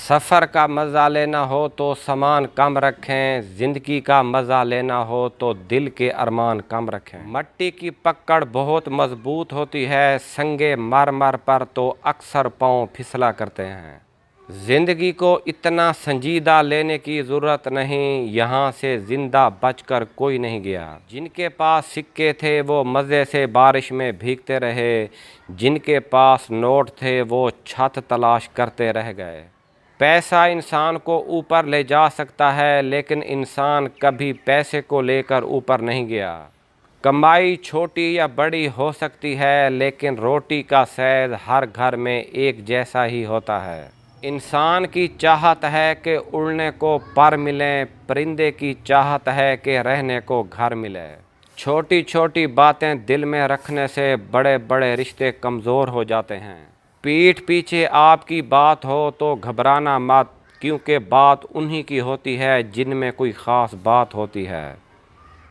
سفر کا مزہ لینا ہو تو سامان کم رکھیں، زندگی کا مزہ لینا ہو تو دل کے ارمان کم رکھیں۔ مٹی کی پکڑ بہت مضبوط ہوتی ہے، سنگے مرمر پر تو اکثر پاؤں پھسلا کرتے ہیں۔ زندگی کو اتنا سنجیدہ لینے کی ضرورت نہیں، یہاں سے زندہ بچ کر کوئی نہیں گیا۔ جن کے پاس سکے تھے وہ مزے سے بارش میں بھیگتے رہے، جن کے پاس نوٹ تھے وہ چھت تلاش کرتے رہ گئے۔ پیسہ انسان کو اوپر لے جا سکتا ہے، لیکن انسان کبھی پیسے کو لے کر اوپر نہیں گیا۔ کمائی چھوٹی یا بڑی ہو سکتی ہے، لیکن روٹی کا سیض ہر گھر میں ایک جیسا ہی ہوتا ہے۔ انسان کی چاہت ہے کہ اڑنے کو پر ملیں، پرندے کی چاہت ہے کہ رہنے کو گھر ملے۔ چھوٹی چھوٹی باتیں دل میں رکھنے سے بڑے بڑے رشتے کمزور ہو جاتے ہیں۔ پیٹھ پیچھے آپ کی بات ہو تو گھبرانا مت، کیونکہ بات انہی کی ہوتی ہے جن میں کوئی خاص بات ہوتی ہے۔